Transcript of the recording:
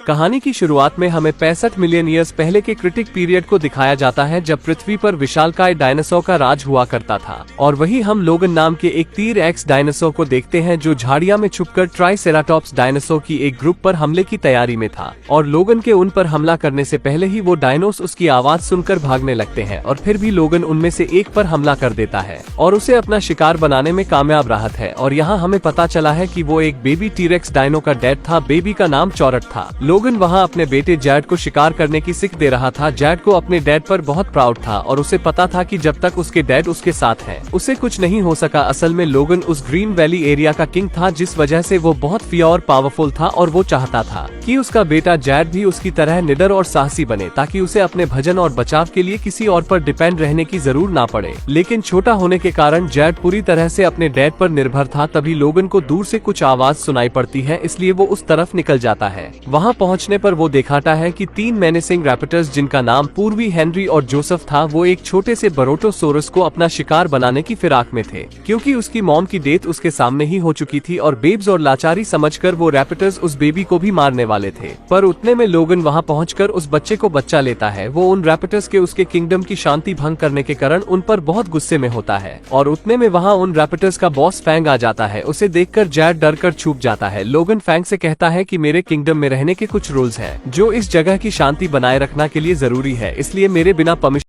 कहानी की शुरुआत में हमें 65 मिलियन ईयर्स पहले के क्रिटिक पीरियड को दिखाया जाता है, जब पृथ्वी पर विशालकाय डायनासोर का राज हुआ करता था। और वही हम लोगन नाम के एक तीर एक्स डायनासोर को देखते हैं, जो झाड़िया में छुपकर ट्राइसेराटॉप्स डायनासोर की एक ग्रुप पर हमले की तैयारी में था। और लोगन के उन पर हमला करने से पहले ही वो डायनोस उसकी आवाज सुनकर भागने लगते हैं, और फिर भी लोगन उनमें से एक पर हमला कर देता है और उसे अपना शिकार बनाने में कामयाब रहा है। और यहाँ हमें पता चला है कि वो एक बेबी टीरेक्स डायनो का डैड था। बेबी का नाम चौरट था। लोगन वहाँ अपने बेटे जैड को शिकार करने की सीख दे रहा था। जैड को अपने डैड पर बहुत प्राउड था और उसे पता था कि जब तक उसके डैड उसके साथ है, उसे कुछ नहीं हो सका। असल में लोगन उस ग्रीन वैली एरिया का किंग था, जिस वजह से वो बहुत फियर और पावरफुल था, और वो चाहता था कि उसका बेटा जैड भी उसकी तरह निडर और साहसी बने, ताकि उसे अपने भजन और बचाव के लिए किसी और पर डिपेंड रहने की जरूरत ना पड़े। लेकिन छोटा होने के कारण जैड पूरी तरह से अपने डैड पर निर्भर था। तभी लोगन को दूर से कुछ आवाज सुनाई पड़ती है, इसलिए वो उस तरफ निकल जाता है। वहाँ पहुँचने पर वो दिखाता है कि 3 मेनेसिंग रैप्टर्स, जिनका नाम पूर्वी, हेनरी और जोसेफ था, वो एक छोटे से बरोटोसोरस को अपना शिकार बनाने की फिराक में थे, क्योंकि उसकी मॉम की डेथ उसके सामने ही हो चुकी थी। और बेब्स और लाचारी समझकर वो रैप्टर्स उस बेबी को भी मारने वाले थे। पर उतने में लोगन वहाँ पहुंचकर उस बच्चे को बच्चा लेता है। वो उन रैप्टर्स के उसके किंगडम की शांति भंग करने के कारण उन पर बहुत गुस्से में होता है। और उतने में वहाँ उन रैप्टर्स का बॉस फैंग आ जाता है। उसे देखकर जैड डर कर छुप जाता है। लोगन फैंग से कहता है कि मेरे किंगडम में रहने के कुछ रूल्स हैं, जो इस जगह की शांति बनाए रखना के लिए जरूरी है, इसलिए मेरे बिना परमिशन